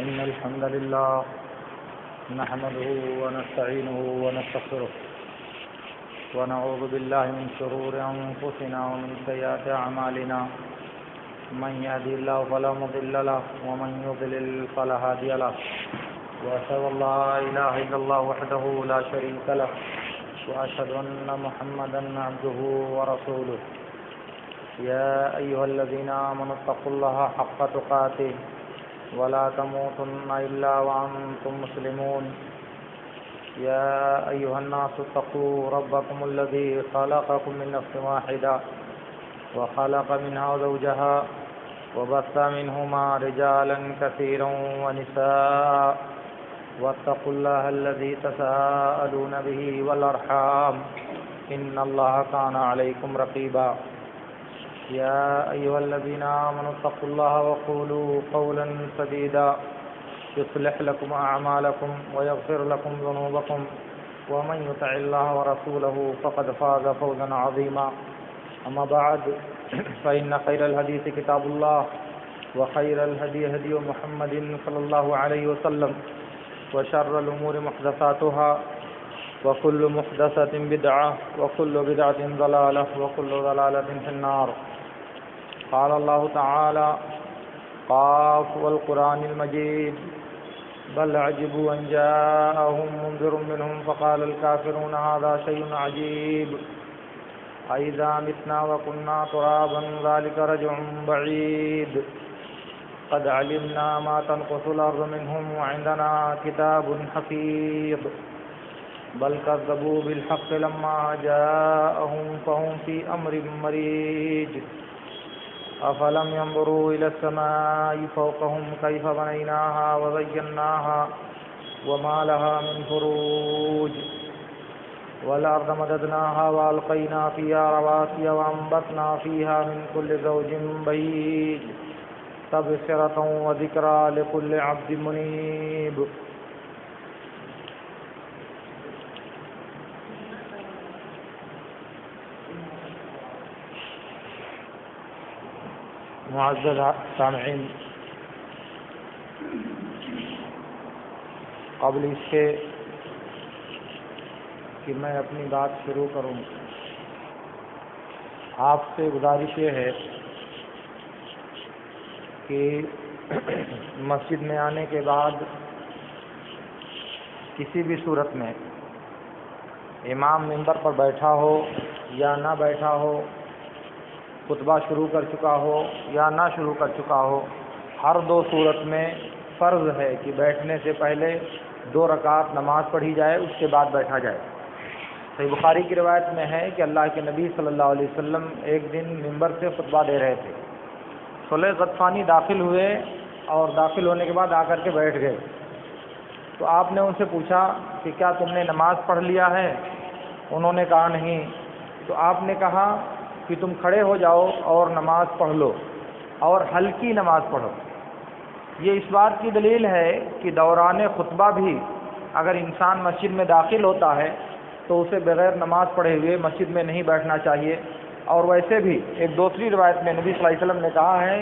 إن الحمد لله نحمده ونستعينه ونستغفره ونعوذ بالله من شرور أنفسنا ومن سيئات أعمالنا من يهده الله فلا مضل له ومن يضلل فلا هادي له وأشهد أن لا إله إلا الله وحده لا شريك له وأشهد أن محمدا عبده ورسوله يا أيها الذين آمنوا اتقوا الله حق تقاته ولا تموتن إلا وأنتم مسلمون يا أيها الناس اتقوا ربكم الذي خلقكم من نفس واحدة وخلق منها زوجها وبث منهما رجالا كثيرا ونساء واتقوا الله الذي تساءلون به والأرحام إن الله كان عليكم رقيبا يا أيها الذين آمنوا اتقوا الله وقولوا قولا سديدا يصلح لكم أعمالكم ويغفر لكم ذنوبكم ومن يطع الله ورسوله فقد فاز فوزا عظيما أما بعد فإن خير الحديث كتاب الله وخير الهدي هدي محمد صلى الله عليه وسلم وشر الأمور محدثاتها وكل محدثة بدعة وكل بدعة ضلالة وكل ضلالة في النار قال الله تعالى قاف والقرآن المجيد بل عجبوا أن جاءهم منذر منهم فقال الكافرون هذا شيء عجيب أإذا متنا وكنا ترابا ذلك رجع بعيد قد علمنا ما تنقص الأرض منهم وعندنا كتاب حفيظ بل كذبوا بالحق لما جاءهم فهم في أمر مريج أفلم ينظروا إلى السماء فوقهم كيف بنيناها وزيناها وما لها من فروج والأرض مددناها وألقينا فيها رواسي وأنبتنا فيها من كل زوج بهيج تبصرة وذكرى لكل عبد منيب. معزز سامعین، قبل اس کے کہ میں اپنی بات شروع کروں، آپ سے گزارش یہ ہے کہ مسجد میں آنے کے بعد کسی بھی صورت میں امام منبر پر بیٹھا ہو یا نہ بیٹھا ہو، خطبہ شروع کر چکا ہو یا نہ شروع کر چکا ہو، ہر دو صورت میں فرض ہے کہ بیٹھنے سے پہلے 2 رکعت نماز پڑھی جائے، اس کے بعد بیٹھا جائے۔ صحیح بخاری کی روایت میں ہے کہ اللہ کے نبی صلی اللہ علیہ وسلم ایک دن منبر سے خطبہ دے رہے تھے، صلح غطفانی داخل ہوئے اور داخل ہونے کے بعد آ کر کے بیٹھ گئے۔ تو آپ نے ان سے پوچھا کہ کیا تم نے نماز پڑھ لیا ہے؟ انہوں نے کہا نہیں۔ تو آپ نے کہا کہ تم کھڑے ہو جاؤ اور نماز پڑھ لو اور ہلکی نماز پڑھو۔ یہ اس بات کی دلیل ہے کہ دوران خطبہ بھی اگر انسان مسجد میں داخل ہوتا ہے تو اسے بغیر نماز پڑھے ہوئے مسجد میں نہیں بیٹھنا چاہیے۔ اور ویسے بھی ایک دوسری روایت میں نبی صلی اللہ علیہ وسلم نے کہا ہے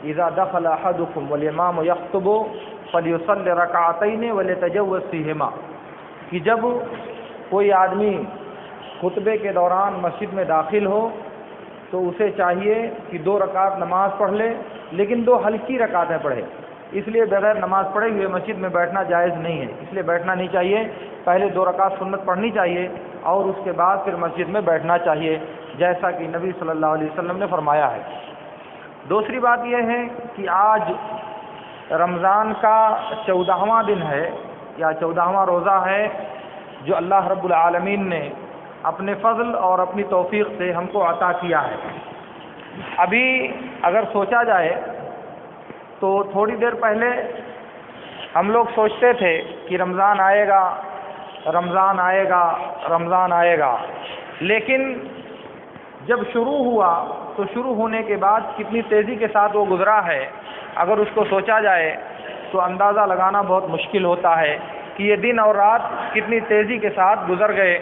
اذا دخل احدکم والامام یخطب فلیصلی رکعتین وليتجوز فیہما، کہ جب کوئی آدمی خطبے کے دوران مسجد میں داخل ہو تو اسے چاہیے کہ 2 رکعت نماز پڑھ لے، لیکن 2 ہلکی رکعتیں پڑھے۔ اس لیے بغیر نماز پڑھے ہوئے مسجد میں بیٹھنا جائز نہیں ہے، اس لیے بیٹھنا نہیں چاہیے۔ پہلے 2 رکعت سنت پڑھنی چاہیے اور اس کے بعد پھر مسجد میں بیٹھنا چاہیے، جیسا کہ نبی صلی اللہ علیہ وسلم نے فرمایا ہے۔ دوسری بات یہ ہے کہ آج رمضان کا 14واں دن ہے یا 14واں روزہ ہے جو اللہ رب العالمین نے اپنے فضل اور اپنی توفیق سے ہم کو عطا کیا ہے۔ ابھی اگر سوچا جائے تو تھوڑی دیر پہلے ہم لوگ سوچتے تھے کہ رمضان آئے گا، رمضان آئے گا، رمضان آئے گا، لیکن جب شروع ہوا تو شروع ہونے کے بعد کتنی تیزی کے ساتھ وہ گزرا ہے، اگر اس کو سوچا جائے تو اندازہ لگانا بہت مشکل ہوتا ہے کہ یہ دن اور رات کتنی تیزی کے ساتھ گزر گئے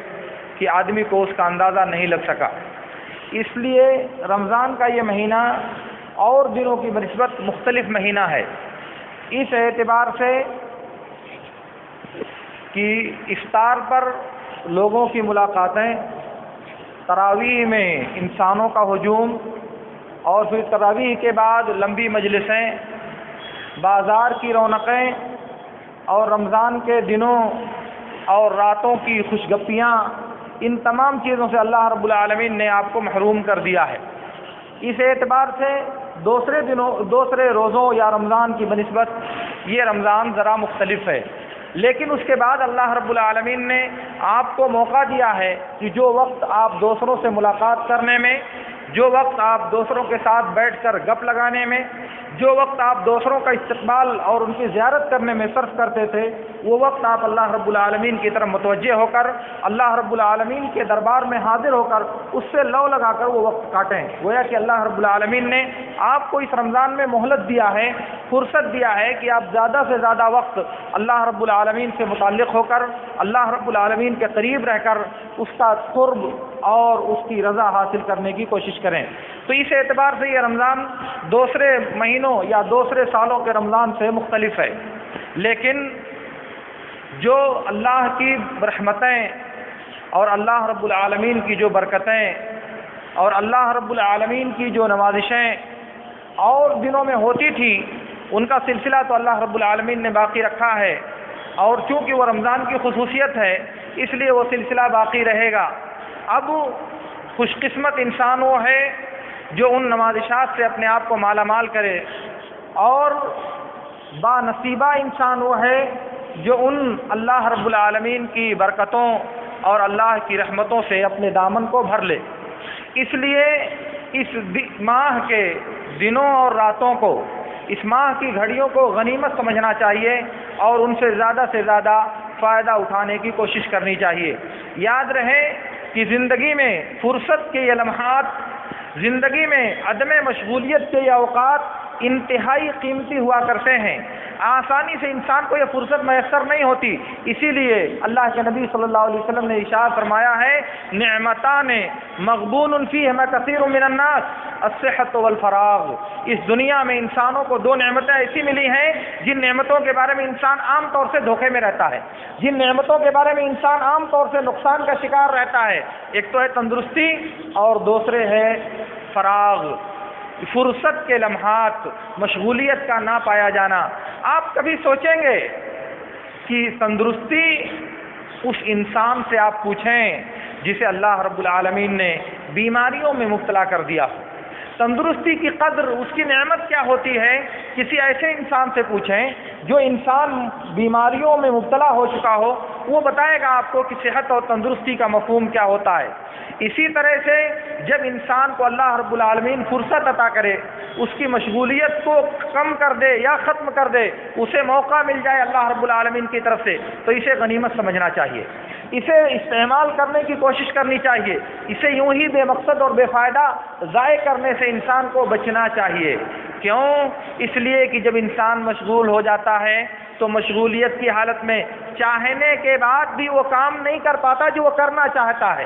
کہ آدمی کو اس کا اندازہ نہیں لگ سکا۔ اس لیے رمضان کا یہ مہینہ اور دنوں کی بنسبت مختلف مہینہ ہے۔ اس اعتبار سے کہ افطار پر لوگوں کی ملاقاتیں، تراویح میں انسانوں کا ہجوم، اور پھر تراویح کے بعد لمبی مجلسیں، بازار کی رونقیں، اور رمضان کے دنوں اور راتوں کی خوشگپیاں، ان تمام چیزوں سے اللہ رب العالمین نے آپ کو محروم کر دیا ہے۔ اس اعتبار سے دوسرے روزوں یا رمضان کی بنسبت یہ رمضان ذرا مختلف ہے، لیکن اس کے بعد اللہ رب العالمین نے آپ کو موقع دیا ہے کہ جو وقت آپ دوسروں سے ملاقات کرنے میں، جو وقت آپ دوسروں کے ساتھ بیٹھ کر گپ لگانے میں، جو وقت آپ دوسروں کا استقبال اور ان کی زیارت کرنے میں صرف کرتے تھے، وہ وقت آپ اللہ رب العالمین کی طرف متوجہ ہو کر، اللہ رب العالمین کے دربار میں حاضر ہو کر اس سے لو لگا کر وہ وقت کاٹیں۔ گویا کہ اللہ رب العالمین نے آپ کو اس رمضان میں مہلت دیا ہے، فرصت دیا ہے کہ آپ زیادہ سے زیادہ وقت اللہ رب العالمین سے متعلق ہو کر، اللہ رب العالمین کے قریب رہ کر اس کا قرب اور اس کی رضا حاصل کرنے کی کوشش کریں۔ تو اس اعتبار سے یہ رمضان دوسرے مہینوں یا دوسرے سالوں کے رمضان سے مختلف ہے، لیکن جو اللہ کی رحمتیں اور اللہ رب العالمین کی جو برکتیں اور اللہ رب العالمین کی جو نوازشیں اور دنوں میں ہوتی تھی، ان کا سلسلہ تو اللہ رب العالمین نے باقی رکھا ہے، اور چونکہ وہ رمضان کی خصوصیت ہے اس لیے وہ سلسلہ باقی رہے گا۔ اب خوش قسمت انسان وہ ہے جو ان نوازشات سے اپنے آپ کو مالا مال کرے، اور با نصیبہ انسان وہ ہے جو ان اللہ رب العالمین کی برکتوں اور اللہ کی رحمتوں سے اپنے دامن کو بھر لے۔ اس لیے اس ماہ کے دنوں اور راتوں کو، اس ماہ کی گھڑیوں کو غنیمت سمجھنا چاہیے اور ان سے زیادہ فائدہ اٹھانے کی کوشش کرنی چاہیے۔ یاد رہے کہ زندگی میں فرصت کے یہ لمحات، زندگی میں عدم مشغولیت کے یہ اوقات انتہائی قیمتی ہوا کرتے ہیں، آسانی سے انسان کو یہ فرصت میسر نہیں ہوتی۔ اسی لیے اللہ کے نبی صلی اللہ علیہ وسلم نے ارشاد فرمایا ہے، نعمتان مغبون فیہما کثیر من الناس الصحت والفراغ۔ اس دنیا میں انسانوں کو دو نعمتیں ایسی ملی ہیں جن نعمتوں کے بارے میں انسان عام طور سے دھوکے میں رہتا ہے، جن نعمتوں کے بارے میں انسان عام طور سے نقصان کا شکار رہتا ہے۔ ایک تو ہے تندرستی اور دوسرے ہے فراغ، فرصت کے لمحات، مشغولیت کا نہ پایا جانا۔ آپ کبھی سوچیں گے کہ تندرستی اس انسان سے آپ پوچھیں جسے اللہ رب العالمین نے بیماریوں میں مبتلا کر دیا ہو، تندرستی کی قدر، اس کی نعمت کیا ہوتی ہے، کسی ایسے انسان سے پوچھیں جو انسان بیماریوں میں مبتلا ہو چکا ہو، وہ بتائے گا آپ کو کہ صحت اور تندرستی کا مفہوم کیا ہوتا ہے۔ اسی طرح سے جب انسان کو اللہ رب العالمین فرصت عطا کرے، اس کی مشغولیت کو کم کر دے یا ختم کر دے، اسے موقع مل جائے اللہ رب العالمین کی طرف سے، تو اسے غنیمت سمجھنا چاہیے، اسے استعمال کرنے کی کوشش کرنی چاہیے، اسے یوں ہی بے مقصد اور بے فائدہ ضائع کرنے سے انسان کو بچنا چاہیے۔ کیوں؟ اس لیے کہ جب انسان مشغول ہو جاتا ہے تو مشغولیت کی حالت میں چاہنے کے بعد بھی وہ کام نہیں کر پاتا جو وہ کرنا چاہتا ہے،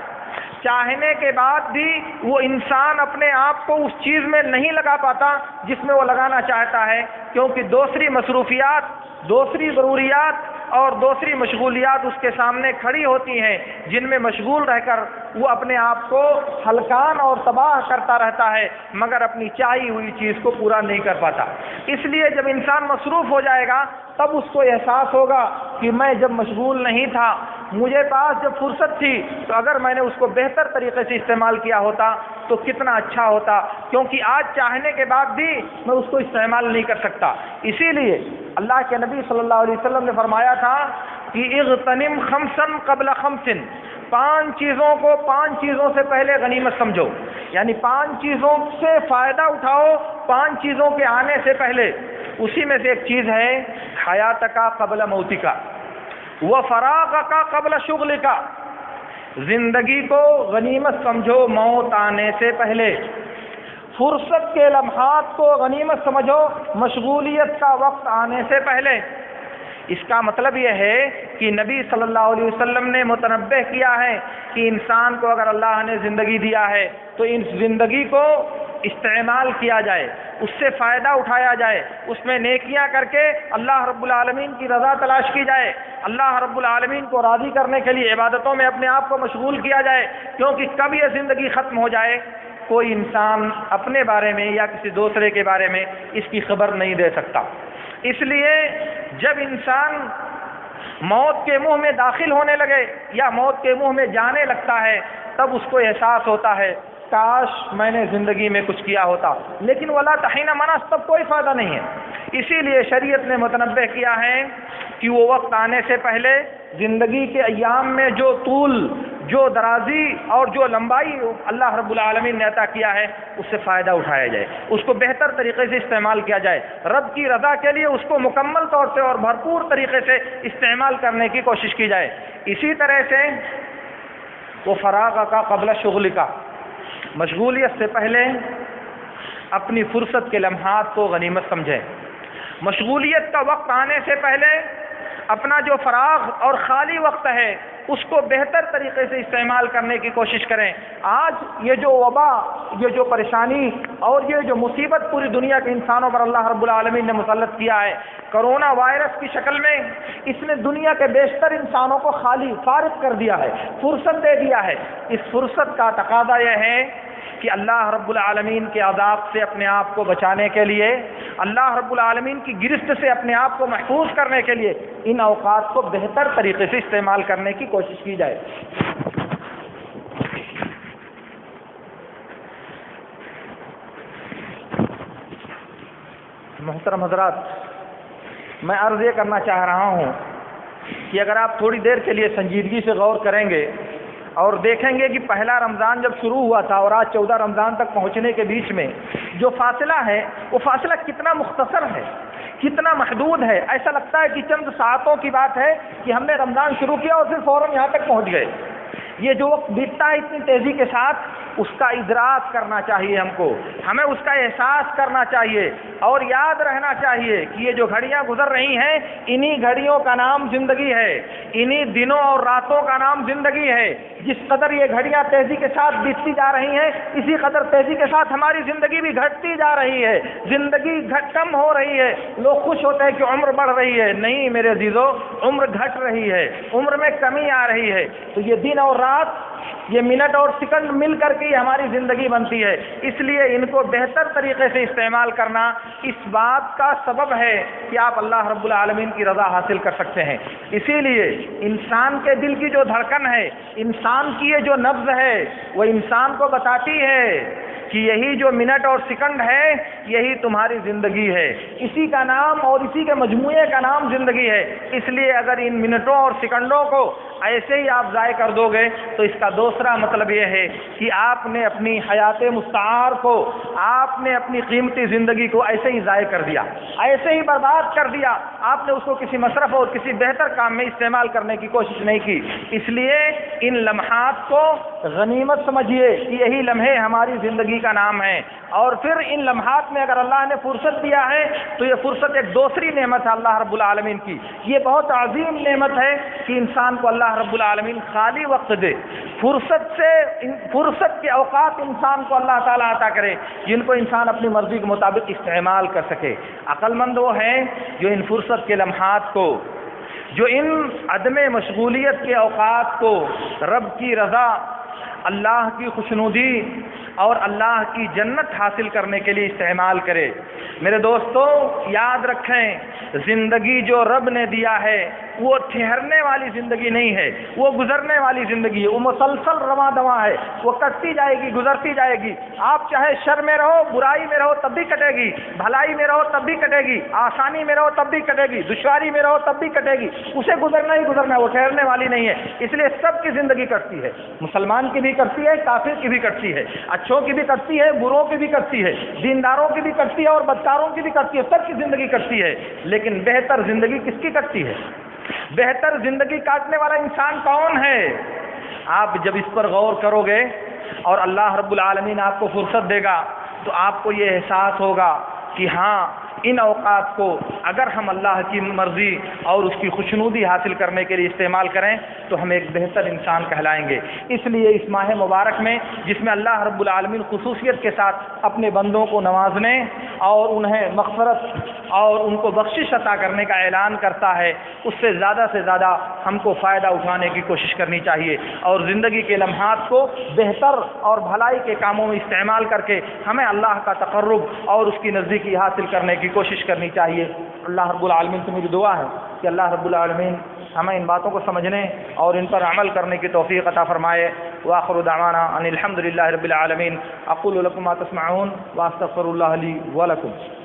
چاہنے کے بعد بھی وہ انسان اپنے آپ کو اس چیز میں نہیں لگا پاتا جس میں وہ لگانا چاہتا ہے، کیونکہ دوسری مصروفیات، دوسری ضروریات اور دوسری مشغولیات اس کے سامنے کھڑی ہوتی ہیں، جن میں مشغول رہ کر وہ اپنے آپ کو ہلکان اور تباہ کرتا رہتا ہے، مگر اپنی چاہی ہوئی چیز کو پورا نہیں کر پاتا۔ اس لیے جب انسان مصروف ہو جائے گا تب اس کو احساس ہوگا کہ میں جب مشغول نہیں تھا، مجھے پاس جب فرصت تھی تو اگر میں نے اس کو بہتر طریقے سے استعمال کیا ہوتا تو کتنا اچھا ہوتا، کیونکہ آج چاہنے کے بعد بھی میں اس کو استعمال نہیں کر سکتا۔ اسی لیے اللہ کے نبی صلی اللہ علیہ وسلم نے فرمایا تھا کہ اغتنم خمسن قبل خمسن، 5 چیزوں کو 5 چیزوں سے پہلے غنیمت سمجھو، یعنی 5 چیزوں سے فائدہ اٹھاؤ 5 چیزوں کے آنے سے پہلے۔ اسی میں سے ایک چیز ہے حیات کا قبل موت کا، وفراغ کا قبل شغل کا، زندگی کو غنیمت سمجھو موت آنے سے پہلے، فرصت کے لمحات کو غنیمت سمجھو مشغولیت کا وقت آنے سے پہلے۔ اس کا مطلب یہ ہے کہ نبی صلی اللہ علیہ وسلم نے متنبہ کیا ہے کہ انسان کو اگر اللہ نے زندگی دیا ہے تو اس زندگی کو استعمال کیا جائے، اس سے فائدہ اٹھایا جائے، اس میں نیکیاں کر کے اللہ رب العالمین کی رضا تلاش کی جائے، اللہ رب العالمین کو راضی کرنے کے لیے عبادتوں میں اپنے آپ کو مشغول کیا جائے، کیونکہ کب یہ زندگی ختم ہو جائے کوئی انسان اپنے بارے میں یا کسی دوسرے کے بارے میں اس کی خبر نہیں دے سکتا۔ اس لیے جب انسان موت کے منہ میں داخل ہونے لگے یا موت کے منہ میں جانے لگتا ہے تب اس کو احساس ہوتا ہے کاش میں نے زندگی میں کچھ کیا ہوتا، لیکن ولا تحین مناس تب کوئی فائدہ نہیں ہے۔ اسی لیے شریعت نے متنبہ کیا ہے کہ وہ وقت آنے سے پہلے زندگی کے ایام میں جو طول، جو درازی اور جو لمبائی اللہ رب العالمین نے عطا کیا ہے اس سے فائدہ اٹھایا جائے، اس کو بہتر طریقے سے استعمال کیا جائے، رب کی رضا کے لیے اس کو مکمل طور سے اور بھرپور طریقے سے استعمال کرنے کی کوشش کی جائے۔ اسی طرح سے وہ فراغ کا قبل شغل کا، مشغولیت سے پہلے اپنی فرصت کے لمحات کو غنیمت سمجھیں، مشغولیت کا وقت آنے سے پہلے اپنا جو فراغ اور خالی وقت ہے اس کو بہتر طریقے سے استعمال کرنے کی کوشش کریں۔ آج یہ جو وبا، یہ جو پریشانی اور یہ جو مصیبت پوری دنیا کے انسانوں پر اللہ رب العالمین نے مسلط کیا ہے کرونا وائرس کی شکل میں، اس نے دنیا کے بیشتر انسانوں کو خالی فارغ کر دیا ہے، فرصت دے دیا ہے۔ اس فرصت کا تقاضا یہ ہے کہ اللہ رب العالمین کے عذاب سے اپنے آپ کو بچانے کے لیے، اللہ رب العالمین کی گرفت سے اپنے آپ کو محفوظ کرنے کے لیے ان اوقات کو بہتر طریقے سے استعمال کرنے کی کوشش کی جائے۔ محترم حضرات، میں عرض یہ کرنا چاہ رہا ہوں کہ اگر آپ تھوڑی دیر کے لیے سنجیدگی سے غور کریں گے اور دیکھیں گے کہ پہلا رمضان جب شروع ہوا تھا اور آج 14 رمضان تک پہنچنے کے بیچ میں جو فاصلہ ہے وہ فاصلہ کتنا مختصر ہے، کتنا محدود ہے۔ ایسا لگتا ہے کہ چند ساعتوں کی بات ہے کہ ہم نے رمضان شروع کیا اور پھر فوراً یہاں تک پہنچ گئے۔ یہ جو وقت بیتتا ہے اتنی تیزی کے ساتھ، اس کا ادراک کرنا چاہیے، ہمیں اس کا احساس کرنا چاہیے اور یاد رہنا چاہیے کہ یہ جو گھڑیاں گزر رہی ہیں انہی گھڑیوں کا نام زندگی ہے، انہی دنوں اور راتوں کا نام زندگی ہے۔ جس قدر یہ گھڑیاں تیزی کے ساتھ بیتتی جا رہی ہیں اسی قدر تیزی کے ساتھ ہماری زندگی بھی گھٹتی جا رہی ہے، زندگی کم ہو رہی ہے۔ لوگ خوش ہوتے ہیں کہ عمر بڑھ رہی ہے، نہیں میرے عزیزو، عمر گھٹ رہی ہے، عمر میں کمی آ رہی ہے۔ تو یہ دن اور رات، یہ منٹ اور سیکنڈ مل کر کے ہماری زندگی بنتی ہے، اس لیے ان کو بہتر طریقے سے استعمال کرنا اس بات کا سبب ہے کہ آپ اللہ رب العالمین کی رضا حاصل کر سکتے ہیں۔ اسی لیے انسان کے دل کی جو دھڑکن ہے، انسان کی یہ جو نبض ہے، وہ انسان کو بتاتی ہے کہ یہی جو منٹ اور سیکنڈ ہے یہی تمہاری زندگی ہے، اسی کا نام اور اسی کے مجموعے کا نام زندگی ہے۔ اس لیے اگر ان منٹوں اور سیکنڈوں کو ایسے ہی آپ ضائع کر دو گے تو اس کا دوسرا مطلب یہ ہے کہ آپ نے اپنی حیات مستعار کو، آپ نے اپنی قیمتی زندگی کو ایسے ہی ضائع کر دیا، ایسے ہی برباد کر دیا، آپ نے اس کو کسی مصرف اور کسی بہتر کام میں استعمال کرنے کی کوشش نہیں کی۔ اس لیے ان لمحات کو غنیمت سمجھیے کہ یہی لمحے ہماری زندگی کا نام ہے، اور پھر ان لمحات میں اگر اللہ نے فرصت دیا ہے تو یہ فرصت ایک دوسری نعمت ہے اللہ رب العالمین کی۔ یہ بہت عظیم نعمت ہے کہ انسان کو اللہ رب العالمین خالی وقت دے، فرصت کے اوقات انسان کو اللہ تعالیٰ عطا کرے جن کو انسان اپنی مرضی کے مطابق استعمال کر سکے۔ عقل مند وہ ہیں جو ان فرصت کے لمحات کو، جو ان عدم مشغولیت کے اوقات کو رب کی رضا، اللہ کی خوشنودی اور اللہ کی جنت حاصل کرنے کے لیے استعمال کرے۔ میرے دوستوں یاد رکھیں، زندگی جو رب نے دیا ہے وہ ٹھہرنے والی زندگی نہیں ہے، وہ گزرنے والی زندگی ہے، وہ مسلسل رواں دواں ہے، وہ کٹتی جائے گی، گزرتی جائے گی۔ آپ چاہے شر میں رہو، برائی میں رہو تب بھی کٹے گی، بھلائی میں رہو تب بھی کٹے گی، آسانی میں رہو تب بھی کٹے گی، دشواری میں رہو تب بھی کٹے گی، اسے گزرنا ہی گزرنا ہے، وہ ٹھہرنے والی نہیں ہے۔ اس لیے سب کی زندگی کٹتی ہے، مسلمان کی بھی کٹتی ہے، کافر کی بھی کٹتی ہے، اچھوں کی بھی کٹتی ہے، بروں کی بھی کٹتی ہے، دینداروں کی بھی کٹتی ہے اور بدکاروں کی بھی کٹتی ہے، سب کی زندگی کٹتی ہے۔ لیکن بہتر زندگی کس کی کٹتی ہے؟ بہتر زندگی کاٹنے والا انسان کون ہے؟ آپ جب اس پر غور کرو گے اور اللہ رب العالمین آپ کو فرصت دے گا تو آپ کو یہ احساس ہوگا کہ ہاں ان اوقات کو اگر ہم اللہ کی مرضی اور اس کی خوشنودی حاصل کرنے کے لیے استعمال کریں تو ہم ایک بہتر انسان کہلائیں گے۔ اس لیے اس ماہ مبارک میں جس میں اللہ رب العالمین خصوصیت کے ساتھ اپنے بندوں کو نوازنے اور انہیں مغفرت اور ان کو بخشش عطا کرنے کا اعلان کرتا ہے، اس سے زیادہ ہم کو فائدہ اٹھانے کی کوشش کرنی چاہیے اور زندگی کے لمحات کو بہتر اور بھلائی کے کاموں میں استعمال کر کے ہمیں اللہ کا تقرب اور اس کی نزدیکی حاصل کرنے کی کوشش کرنی چاہیے۔ اللہ رب العالمین سے میری دعا ہے کہ اللہ رب العالمین ہمیں ان باتوں کو سمجھنے اور ان پر عمل کرنے کی توفیق عطا فرمائے۔ وآخر دعوانا ان الحمد للہ رب العالمین۔ اقول لکم ما تسمعون واستغفر اللہ لی ولکم۔